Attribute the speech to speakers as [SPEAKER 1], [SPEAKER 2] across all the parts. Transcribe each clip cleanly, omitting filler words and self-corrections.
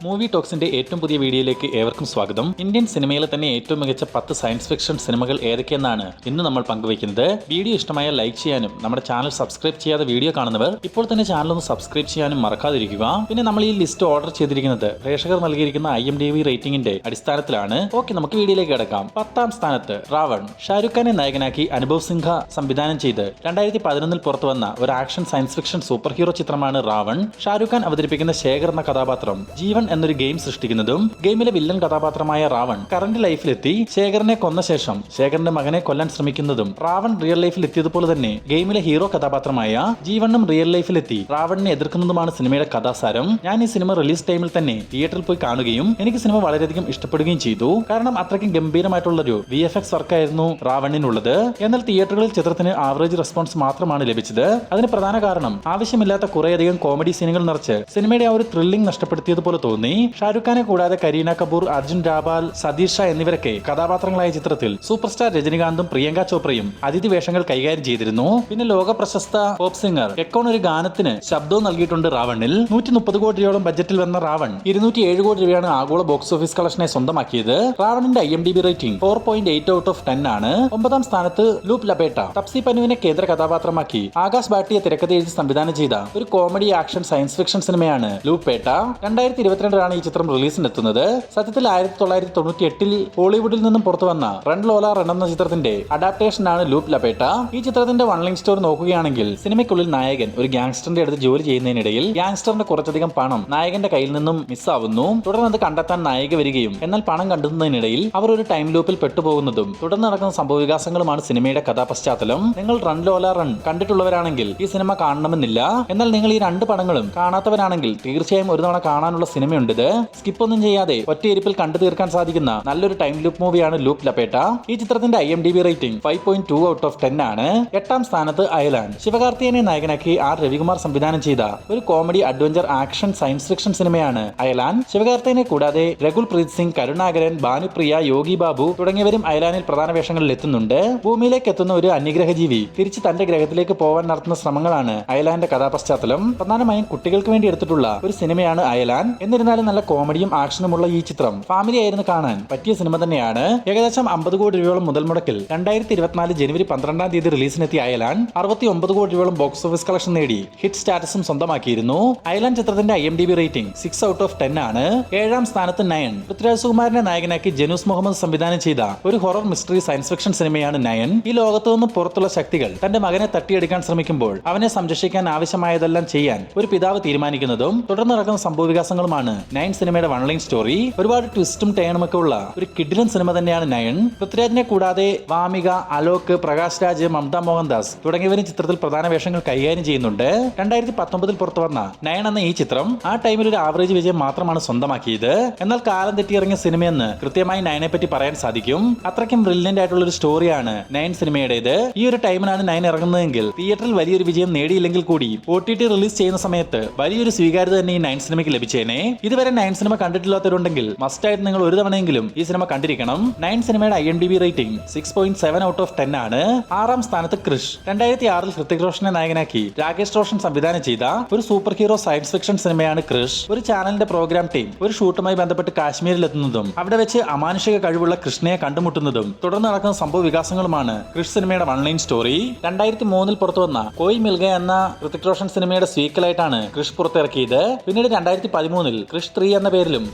[SPEAKER 1] Movie ടോക്സിന്റെ ഏറ്റവും പുതിയ വീഡിയോയിലേക്ക് ഏവർക്കും സ്വാഗതം. ഇന്ത്യൻ സിനിമയിലെ തന്നെ ഏറ്റവും മികച്ച 10 സയൻസ് ഫിക്ഷൻ സിനിമകൾ ഏതൊക്കെയെന്നാണ് ഇന്ന് നമ്മൾ പങ്കുവയ്ക്കുന്നത്. വീഡിയോ ഇഷ്ടമായാൽ ലൈക്ക് ചെയ്യാനും നമ്മുടെ ചാനൽ സബ്സ്ക്രൈബ് ചെയ്യാതെ വീഡിയോ കാണുന്നവർ ഇപ്പോൾ തന്നെ ചാനൽ ഒന്ന് സബ്സ്ക്രൈബ് ചെയ്യാനും മറക്കാതിരിക്കുക. പിന്നെ നമ്മൾ ഈ ലിസ്റ്റ് ഓർഡർ ചെയ്തിരിക്കുന്നത് പ്രേക്ഷകർ നൽകിയിരിക്കുന്ന IMDb റേറ്റിംഗിന്റെ അടിസ്ഥാനത്തിലാണ്. ഓക്കെ, നമുക്ക് വീഡിയോയിലേക്ക് കിടക്കാം. 10ാം സ്ഥാനത്ത് റാവൺ. ഷാരൂഖ് ഖാനെ നായകനാക്കി അനുഭവ് സിൻഹ സംവിധാനം ചെയ്ത് 2011 പുറത്തു വന്ന ഒരു action science fiction super hero ചിത്രമാണ് റാവൺ. ഷാരൂഖ് ഖാൻ അവതരിപ്പിക്കുന്ന ശേഖർ എന്ന കഥാപാത്രം ജീവൻ എന്നൊരു ഗെയിം സൃഷ്ടിക്കുന്നതും ഗെയിമിലെ വില്ലൻ കഥാപാത്രമായ റാവൺ കറന്റ് ലൈഫിലെത്തി ശേഖറിനെ കൊന്ന ശേഷം ശേഖറിന്റെ മകനെ കൊല്ലാൻ ശ്രമിക്കുന്നതും റാവൺ റിയൽ ലൈഫിൽ എത്തിയതുപോലെ തന്നെ ഗെയിമിലെ ഹീറോ കഥാപാത്രമായ ജീവനും റിയൽ ലൈഫിലെത്തി റാവണിനെ എതിർക്കുന്നതുമാണ് സിനിമയുടെ കഥാസാരം. ഞാൻ ഈ സിനിമ റിലീസ് ടൈമിൽ തന്നെ തിയേറ്ററിൽ പോയി കാണുകയും എനിക്ക് സിനിമ വളരെയധികം ഇഷ്ടപ്പെടുകയും ചെയ്തു. കാരണം അത്രയ്ക്കും ഗംഭീരമായിട്ടുള്ളൊരു VFX വർക്കായിരുന്നു റാവണിനുള്ളത്. എന്നാൽ തിയേറ്ററുകളിൽ ചിത്രത്തിന് ആവറേജ് റെസ്പോൺസ് മാത്രമാണ് ലഭിച്ചത്. അതിന് പ്രധാന കാരണം ആവശ്യമില്ലാത്ത കുറേയധികം കോമഡി സീനുകൾ നിറച്ച് സിനിമയുടെ ആ ഒരു ത്രില്ലിംഗ് നഷ്ടപ്പെടുത്തിയതുപോലെ തോന്നി. ഷാരൂഖ് ഖാനെ കൂടാതെ കരീന കപൂർ, അർജുൻ രാഭാൽ, സതീഷ് ഷാ എന്നിവരൊക്കെ കഥാപാത്രങ്ങളായ ചിത്രത്തിൽ സൂപ്പർ സ്റ്റാർ രജനികാന്തും പ്രിയങ്ക ചോപ്രയും അതിഥി വേഷങ്ങൾ കൈകാര്യം ചെയ്തിരുന്നു. പിന്നെ ലോക പ്രശസ്ത പോപ്പ് സിംഗർ എക്കോൺ ഒരു ഗാനത്തിന് ശബ്ദവും നൽകിയിട്ടുണ്ട് റാവണിൽ. 130 കോടി രൂപയോളം ബജറ്റിൽ വന്ന റാവൺ 207 കോടി രൂപയാണ് ആഗോള ബോക്സ് ഓഫീസ് കളക്ഷനെ സ്വന്തമാക്കിയത്. റാവണിന്റെ IMDb റേറ്റിംഗ് 4.8 ഔട്ട് ഓഫ് 10 ആണ്. 9ാം സ്ഥാനത്ത് ലൂപ് ലപേട്ട. തപ്സി പന്നുവിനെ കേന്ദ്ര കഥാപാത്രമാക്കി ആകാശ് ഭാട്ടിയെ തിരക്കഥ എഴുതി സംവിധാനം ചെയ്ത ഒരു കോമഡി ആക്ഷൻ സയൻസ് ഫിക്ഷൻ സിനിമയാണ് ലൂപ് പേട്ട. 2022 ഈ ചിത്രം റിലീസിനെത്തുന്നത്. സത്യത്തിൽ 1998 ഹോളിവുഡിൽ നിന്നും പുറത്തു വന്ന റൺ ലോല റൺ എന്ന ചിത്രത്തിന്റെ അഡാപ്റ്റേഷൻ ആണ് ലൂപ് ലപേട്ട. ഈ ചിത്രത്തിന്റെ വൺ ലൈൻ സ്റ്റോറി നോക്കുകയാണെങ്കിൽ സിനിമയ്ക്കുള്ളിൽ നായകൻ ഒരു ഗാങ്സ്റ്ററിന്റെ അടുത്ത് ജോലി ചെയ്യുന്നതിനിടയിൽ ഗാങ്സ്റ്ററിന്റെ കുറച്ചധികം പണം നായകന്റെ കയ്യിൽ നിന്നും മിസ്സാവുന്നു. തുടർന്ന് അത് കണ്ടെത്താൻ നായിക വരികയും എന്നാൽ പണം കണ്ടെത്തുന്നതിനിടയിൽ അവർ ഒരു ടൈം ലൂപ്പിൽ പെട്ടുപോകുന്നതും തുടർന്ന് നടക്കുന്ന സംഭവവികാസങ്ങളുമാണ് സിനിമയുടെ കഥാപശ്ചാത്തലം. നിങ്ങൾ റൺ ലോല റൺ കണ്ടിട്ടുള്ളവരാണെങ്കിൽ ഈ സിനിമ കാണണമെന്നില്ല. എന്നാൽ നിങ്ങൾ ഈ രണ്ട് പടങ്ങളും കാണാത്തവരാണെങ്കിൽ തീർച്ചയായും ഒരു തവണ കാണാനുള്ള സിനിമയുണ്ട്. സ്കിപ്പ് ഒന്നും ചെയ്യാതെ ഒറ്റയിരിപ്പിൽ കണ്ടു തീർക്കാൻ സാധിക്കുന്ന നല്ലൊരു ടൈം ലൂപ്പ് മൂവിയാണ് ലൂപ് ലപേട്ട. ഈ ചിത്രത്തിന്റെ IMDb റേറ്റിംഗ് 5.2 ഔട്ട് ഓഫ് 10 ആണ്. 8ാം സ്ഥാനത്ത് അയലാൻ. ശിവകാർത്തികനെ നായകനാക്കി രവികുമാർ സംവിധാനം ചെയ്ത ഒരു comedy adventure action science fiction സിനിമയാണ് അയലാൻ. ശിവകാർത്തികനെ കൂടാതെ രഘുൽ പ്രീത് സിംഗ്, കരുണാകരൻ, ഭാനുപ്രിയ, യോഗി ബാബു തുടങ്ങിയവരും അയലാനിൽ പ്രധാന വേഷങ്ങളിൽ എത്തുന്നുണ്ട്. ഭൂമിയിലേക്ക് എത്തുന്ന ഒരു അന്യഗ്രഹ ജീവി തിരിച്ച് തന്റെ ഗ്രഹത്തിലേക്ക് പോവാൻ നടത്തുന്ന ശ്രമങ്ങളാണ് അയലാന്റെ കഥാപശ്ചാത്തലം. പ്രധാനമായും കുട്ടികൾക്ക് വേണ്ടി എടുത്തിട്ടുള്ള ഒരു സിനിമയാണ് അയലാൻ. എന്നിരുന്നാലും നല്ല കോമഡിയും ആക്ഷനുമുള്ള ഈ ചിത്രം ഫാമിലി ആയിരുന്നു കാണാൻ പറ്റിയ സിനിമ തന്നെയാണ്. ഏകദേശം 50 കോടി രൂപയോളം മുതൽ മുടക്കിൽ 2024 ജനുവരി 12-ാം തീയതി റിലീസിനെത്തിയ അയലാൻ 69 കോടി രൂപയോളം ബോക്സ് ഓഫീസ് കളക്ഷൻ നേടി ഹിറ്റ് സ്റ്റാറ്റസും സ്വന്തമാക്കിയിരുന്നു. അയലാൻ ചിത്രത്തിന്റെ IMDb റേറ്റിംഗ് 6 ഔട്ട് ഓഫ് 10 ആണ്. 7ാം സ്ഥാനത്ത് നയൻ. പൃഥ്വിരാജ് സുകുമാരനെ നായകനാക്കി ജനൂസ് മുഹമ്മദ് സംവിധാനം ചെയ്ത ഒരു ഹൊറർ മിസ്റ്ററി സയൻസ് ഫിക്ഷൻ സിനിമയാണ് നയൻ. ഈ ലോകത്തു നിന്ന് പുറത്തുള്ള ശക്തികൾ തന്റെ മകനെ തട്ടിയെടുക്കാൻ ശ്രമിക്കുമ്പോൾ അവനെ സംരക്ഷിക്കാൻ ആവശ്യമായതെല്ലാം ചെയ്യാൻ ഒരു പിതാവ് തീരുമാനിക്കുന്നതും തുടർന്ന് നടക്കുന്ന സംഭവവികാസങ്ങളുമാണ് നയൻ സിനിമയുടെ വൺ ലൈൻ സ്റ്റോറി. ഒരുപാട് ട്വിസ്റ്റും ടേണും ഒക്കെ ഉള്ള ഒരു കിഡിലൻ സിനിമ തന്നെയാണ് നയൻ. പൃഥ്വിരാജിനെ കൂടാതെ വാമിക, അലോക്, പ്രകാശ് രാജ്, മമത മോഹൻദാസ് തുടങ്ങിയവരും ചിത്രത്തിൽ പ്രധാന വേഷങ്ങൾ കൈകാര്യം ചെയ്യുന്നുണ്ട്. 2019 പുറത്തു വന്ന നയൻ എന്ന ഈ ചിത്രം ആ ടൈമിൽ ഒരു ആവറേജ് വിജയം മാത്രമാണ് സ്വന്തമാക്കിയത്. എന്നാൽ കാലം തെറ്റിയിറങ്ങിയ സിനിമയെന്ന് കൃത്യമായി നയനെ പറ്റി പറയാൻ സാധിക്കും. അത്രയ്ക്കും ബ്രില്യന്റ് ആയിട്ടുള്ള ഒരു സ്റ്റോറിയാണ് നയൻ സിനിമയുടേത്. ഈ ഒരു ടൈമിലാണ് നയൻ ഇറങ്ങുന്നതെങ്കിൽ തിയേറ്ററിൽ വലിയൊരു വിജയം നേടിയില്ലെങ്കിൽ കൂടി OTT റിലീസ് ചെയ്യുന്ന സമയത്ത് വലിയൊരു സ്വീകാര്യത തന്നെ ഈ നയൻ സിനിമയ്ക്ക് ലഭിച്ചേനെ. ഇതുവരെ നയൻ സിനിമ കണ്ടിട്ടില്ലാത്തവരുണ്ടെങ്കിൽ മസ്റ്റ് ആയിട്ട് നിങ്ങൾ ഒരു തവണയെങ്കിലും ഈ സിനിമ കണ്ടിരിക്കണം. നയൻ സിനിമയുടെ IMDb റേറ്റിംഗ് 6.7 ഔട്ട് ഓഫ് 10 ആണ്. 6ാം സ്ഥാനത്ത് ക്രിഷ്. 2006 ഹൃതിക് റോഷനെ നായകനാക്കി രാകേഷ് റോഷൻ സംവിധാനം ചെയ്ത ഒരു സൂപ്പർ ഹീറോ സയൻസ് ഫിക്ഷൻ സിനിമയാണ് ക്രിഷ്. ഒരു ചാനലിന്റെ പ്രോഗ്രാം ടീം ഒരു ഷൂട്ടുമായി ബന്ധപ്പെട്ട് കാശ്മീരിൽ എത്തുന്നതും അവിടെ വെച്ച് അമാനുഷിക കഴിവുള്ള കൃഷ്ണയെ കണ്ടുമുട്ടുന്നതും തുടർന്ന് നടക്കുന്ന സംഭവ വികാസങ്ങളുമാണ് ക്രിഷ് സിനിമയുടെ വൺ ലൈൻ സ്റ്റോറി. 2003 പുറത്തു വന്ന കോയ് മിൽഗ എന്ന ഹൃതിക് റോഷൻ സിനിമയുടെ സീക്വലായിട്ടാണ് ക്രിഷ് പുറത്തിറക്കിയത്. പിന്നീട് 2013 ക്രിഷ് 3 എന്ന പേരിലും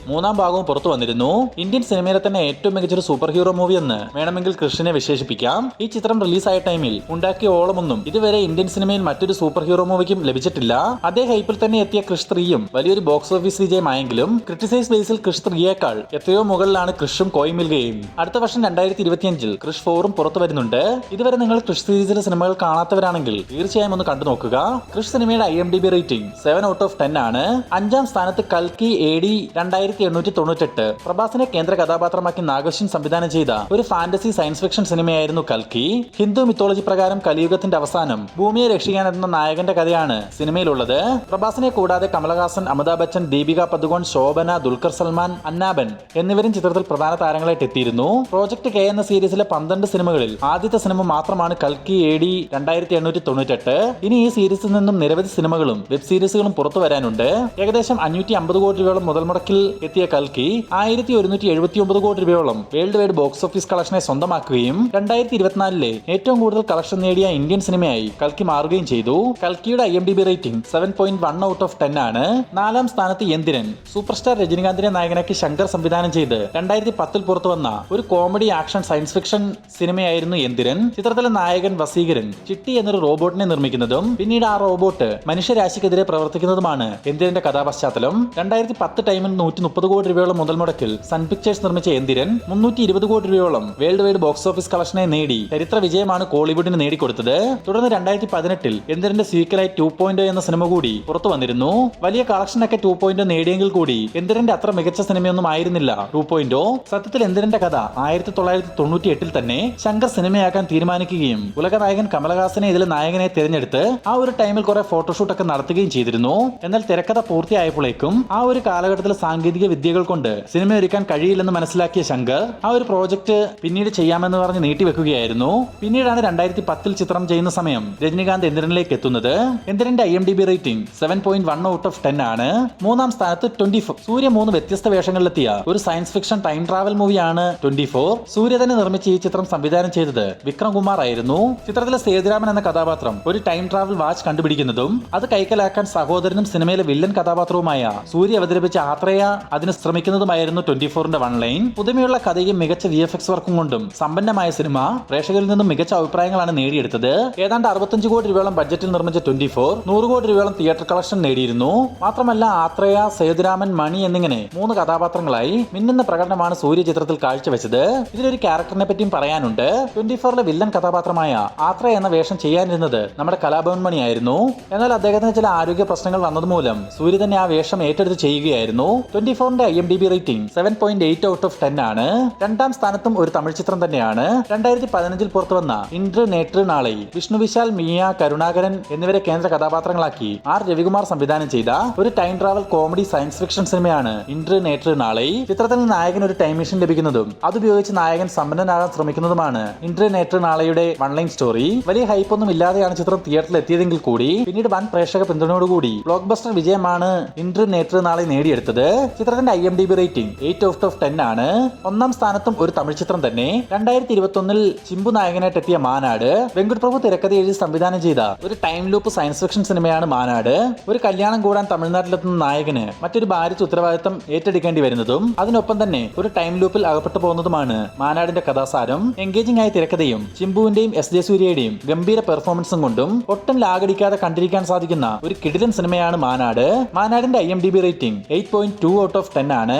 [SPEAKER 1] 3ാം ഭാഗവും പുറത്തു വന്നിരുന്നു. ഇന്ത്യൻ സിനിമയിലെ തന്നെ ഏറ്റവും മികച്ചൊരു സൂപ്പർ ഹീറോ മൂവി എന്ന് വേണമെങ്കിൽ ക്രിഷിനെ വിശേഷിപ്പിക്കാം. ഈ ചിത്രം റിലീസായ ടൈമിൽ ഉണ്ടാക്കിയ ഓളമൊന്നും ഇതുവരെ ഇന്ത്യൻ സിനിമയിൽ മറ്റൊരു സൂപ്പർ ഹീറോ മൂവിക്കും ലഭിച്ചിട്ടില്ല. അതേ ഹൈപ്പിൽ തന്നെ എത്തിയ ക്രിഷ് 3യും വലിയൊരു ബോക്സ് ഓഫീസ് വിജയമായെങ്കിലും ക്രിറ്റിസൈസ് ബേസിൽ ക്രിഷ് 3യേക്കാൾ എത്രയോ മുകളിലാണ് ക്രിഷും കോയ് മിൽഗയും. അടുത്ത വർഷം 2025 ക്രിഷ് 4ഉം പുറത്തു വരുന്നുണ്ട്. ഇതുവരെ നിങ്ങൾ ക്രിഷ് സീരീസിലെ സിനിമകൾ കാണാത്തവരാണെങ്കിൽ തീർച്ചയായും ഒന്ന് കണ്ടു നോക്കുക. ക്രിഷ് സിനിമയുടെ IMDb റേറ്റിംഗ് 7 ഔട്ട് ഓഫ് 10 ആണ്. 5ാം സ്ഥാനത്ത് കൽക്കി AD 2898. പ്രഭാസിനെ കേന്ദ്ര കഥാപാത്രമാക്കി നാഗശ്വിൻ സംവിധാനം ചെയ്ത ഒരു ഫാന്റസി സയൻസ് ഫിക്ഷൻ സിനിമയായിരുന്നു കൽക്കി. ഹിന്ദു മിത്തോളജി പ്രകാരം കലിയുഗത്തിന്റെ അവസാനം ഭൂമിയെ രക്ഷിക്കാനെത്തുന്ന നായകന്റെ കഥയാണ് സിനിമയിലുള്ളത്. പ്രഭാസിനെ കൂടാതെ കമലഹാസൻ, അമിതാഭ് ബച്ചൻ, ദീപിക പദുകോൺ, ശോഭന, ദുൽഖർ സൽമാൻ, അന്നാബൻ എന്നിവരും ചിത്രത്തിൽ പ്രധാന താരങ്ങളായിട്ട് എത്തിയിരുന്നു. പ്രോജക്ട് K എന്ന സീരീസിലെ 12 സിനിമകളിൽ ആദ്യത്തെ സിനിമ മാത്രമാണ് കൽക്കി AD 2898. ഇനി ഈ സീരീസിൽ നിന്നും നിരവധി സിനിമകളും വെബ് സീരീസുകളും പുറത്തു വരാനുണ്ട്. ഏകദേശം 550 കോടി രൂപയോളം മുതൽ മുടക്കിൽ എത്തിയ കൽക്കി 1179 കോടി രൂപയോളം വേൾഡ് വൈഡ് ബോക്സ് ഓഫീസ് കളക്ഷനെ സ്വന്തമാക്കുകയും 2024 ഏറ്റവും കൂടുതൽ കളക്ഷൻ നേടിയ ഇന്ത്യൻ സിനിമയായി കൽക്കി മാറുകയും ചെയ്തു. കൽക്കിയുടെ IMDb റേറ്റിംഗ് 7.1 ഔട്ട് ഓഫ് 10 ആണ്. 4-ാം സ്ഥാനത്ത് യന്തിരൻ. സൂപ്പർ സ്റ്റാർ രജനികാന്തിനെ നായകനാക്കി ശങ്കർ സംവിധാനം ചെയ്ത് 2010 പുറത്തു വന്ന ഒരു കോമഡി ആക്ഷൻ സയൻസ് ഫിക്ഷൻ സിനിമയായിരുന്നു യന്തിരൻ. ചിത്രത്തിലെ നായകൻ വസീകരൻ ചിട്ടി എന്നൊരു റോബോട്ടിനെ നിർമ്മിക്കുന്നതും പിന്നീട് ആ റോബോട്ട് മനുഷ്യരാശിക്കെതിരെ പ്രവർത്തിക്കുന്നതുമാണ് യന്തിരന്റെ കഥാപശ്ചാത്തലം. 2010 ടൈമിൽ 130 കോടി രൂപയോളം മുതൽ മുടക്കിൽ സൺ പിക്ചേഴ്സ് നിർമ്മിച്ച യന്തിരൻ 320 കോടി രൂപയോളം വേൾഡ് വൈഡ് ബോക്സ് ഓഫീസ് കളക്ഷനെ നേടി ചരിത്ര വിജയമാണ് കോളിവുഡിന് നേടിക്കൊടുത്തത്. തുടർന്ന് 2018 യന്തിരന്റെ സീക്വലായി 2.0 എന്ന സിനിമ കൂടി പുറത്തു വന്നിരുന്നു. വലിയ കളക്ഷനൊക്കെ 2.0 നേടിയെങ്കിൽ കൂടി യന്തിരന്റെ അത്ര മികച്ച സിനിമയൊന്നും ആയിരുന്നില്ല 2.0. സത്യത്തിൽ യന്തിരന്റെ കഥ 1998 തന്നെ ശങ്കർ സിനിമയാക്കാൻ തീരുമാനിക്കുകയും ഉലകനായകൻ കമലഹാസനെ ഇതിലെ നായകനെ തിരഞ്ഞെടുത്ത് ആ ഒരു ടൈമിൽ കുറെ ഫോട്ടോഷൂട്ട് ഒക്കെ നടത്തുകയും ചെയ്തിരുന്നു. എന്നാൽ തിരക്കഥ പൂർത്തിയായപ്പോഴേക്കും ആ ഒരു കാലഘട്ടത്തിൽ സാങ്കേതിക വിദ്യകൾ കൊണ്ട് സിനിമ ഒരുക്കാൻ കഴിയില്ലെന്ന് മനസ്സിലാക്കിയ ശങ്കർ ആ ഒരു പ്രോജക്റ്റ് പിന്നീട് ചെയ്യാമെന്ന് പറഞ്ഞ് നീട്ടിവെക്കുകയായിരുന്നു. പിന്നീടാണ് 2010 ചിത്രം ചെയ്യുന്ന സമയം രജനികാന്ത് യന്തിരനിലേക്ക് എത്തുന്നത്. യന്തിരന്റെ IMDb റേറ്റിംഗ് 7.1 ഔട്ട് ഓഫ് 10 ആണ്. 3-ാം സ്ഥാനത്ത് 24. സൂര്യ 3 വ്യത്യസ്ത വേഷങ്ങളിലെത്തിയ ഒരു സയൻസ് ഫിക്ഷൻ ടൈം ട്രാവൽ മൂവിയാണ് 24. സൂര്യ തന്നെ നിർമ്മിച്ച ഈ ചിത്രം സംവിധാനം ചെയ്തത് വിക്രം കുമാർ ആയിരുന്നു. ചിത്രത്തിലെ സേതുരാമൻ എന്ന കഥാപാത്രം ഒരു ടൈം ട്രാവൽ വാച്ച് കണ്ടുപിടിക്കുന്നതും അത് കൈക്കലാക്കാൻ സഹോദരനും സിനിമയിലെ വില്ലൻ കഥാപാത്രവുമായ സൂര്യ അവതരിപ്പിച്ച ആത്രേയ അതിന് ശ്രമിക്കുന്നതുമായിരുന്നു 24ന്റെ വൺ ലൈൻ. പുതുമയുള്ള കഥയും മികച്ച VFX വർക്കും കൊണ്ടും സമ്പന്നമായ സിനിമ പ്രേക്ഷകരിൽ നിന്നും മികച്ച അഭിപ്രായങ്ങളാണ് നേടിയെടുത്തത്. ഏതാണ്ട് 65 കോടി രൂപയോളം ബഡ്ജറ്റിൽ നിർമ്മിച്ച 24 100 കോടി രൂപയോളം തിയേറ്റർ കളക്ഷൻ നേടിയിരുന്നു. മാത്രമല്ല ആത്രേയ, സേതുരാമൻ, മണി എന്നിങ്ങനെ 3 കഥാപാത്രങ്ങളായി മിന്നുന്ന പ്രകടനമാണ് സൂര്യ ചിത്രത്തിൽ കാഴ്ചവെച്ചത്. ഇതിലൊരു ക്യാരക്ടറിനെ പറ്റിയും പറയാനുണ്ട്. 24ലെ വില്ലൻ കഥാപാത്രമായ ആത്രേയ എന്ന വേഷം ചെയ്യാനിരുന്നത് നമ്മുടെ കലാഭവൻ മണിയായിരുന്നു. എന്നാൽ അദ്ദേഹത്തിന് ചില ആരോഗ്യ പ്രശ്നങ്ങൾ വന്നതുമൂലം സൂര്യ തന്നെ ആ വേഷം ഏറ്റെടുത്ത് ചെയ്യുകയായിരുന്നു. 24ന്റെ IMDb റേറ്റിംഗ് 7.8 ഔട്ട് ഓഫ് 10 ആണ്. 2-ാം സ്ഥാനത്തും ഒരു തമിഴ് ചിത്രം തന്നെയാണ്. 2015 പുറത്തു വന്ന ഇന്ദ്ര നേട്ര് നാളെ വിഷ്ണു വിശാൽ, മിയ, കരുണാകരൻ എന്നിവരെ കേന്ദ്ര കഥാപാത്രങ്ങളാക്കി R രവികുമാർ സംവിധാനം ചെയ്ത ഒരു time travel comedy science fiction സിനിമയാണ് ഇന്ദ്ര നേട്ര് നാളെ. ചിത്രത്തിൽ നായകൻ ഒരു ടൈം മെഷീൻ ലഭിക്കുന്നതും അതുപയോഗിച്ച് നായകൻ സമ്പന്നനാകാൻ ശ്രമിക്കുന്നതുമാണ് ഇന്ദ്ര നേട്ര് നാളെയുടെ വൺ ലൈൻ സ്റ്റോറി. വലിയ ഹൈപ്പൊന്നും ഇല്ലാതെയാണ് ചിത്രം തിയേറ്ററിൽ എത്തിയതെങ്കിൽ കൂടി പിന്നീട് വൻ പ്രേക്ഷക പിന്തുണയോടുകൂടി ബ്ലോക്ക് ബസ്റ്റർ വിജയമാണ് ഇന്ദ്ര നേട്ര് നാളെ നേടിയെടുത്തത്. ചിത്രത്തിന്റെ IMDb റേറ്റിംഗ് 8 ഔട്ട് ഓഫ് 10 ആണ്. 1-ാം സ്ഥാനത്തും ഒരു തമിഴ് ചിത്രം തന്നെ. 2021 ചിമ്പു നായകനായിട്ട് എത്തിയ മാനാട്. വെങ്കട് പ്രഭു തിരക്കഥ എഴുതി സംവിധാനം ചെയ്ത ഒരു ടൈം ലൂപ്പ് സയൻസ് ഫിക്ഷൻ സിനിമയാണ് മാനാട്. ഒരു കല്യാണം കൂടാൻ തമിഴ്നാട്ടിലെത്തുന്ന നായകന് മറ്റൊരു ഭാര്യയ്ക്ക് ഉത്തരവാദിത്തം ഏറ്റെടുക്കേണ്ടി വരുന്നതും അതിനൊപ്പം തന്നെ ഒരു ടൈം ലൂപ്പിൽ അകപ്പെട്ടു പോകുന്നതുമാണ് മാനാടിന്റെ കഥാസാരം. എൻഗേജിംഗ് ആയ തിരക്കഥയും ചിമ്പുവിന്റെയും SJ സൂര്യയുടെയും ഗംഭീര പെർഫോമൻസും കൊണ്ടും ഒട്ടും ലാഗടിക്കാതെ കണ്ടിരിക്കാൻ സാധിക്കുന്ന ഒരു കിടിലൻ സിനിമയാണ് മാനാട്. മാനാടിന്റെ IMDb റേറ്റിംഗ് 8.2 ഔട്ട് ഓഫ് 10 ആണ്.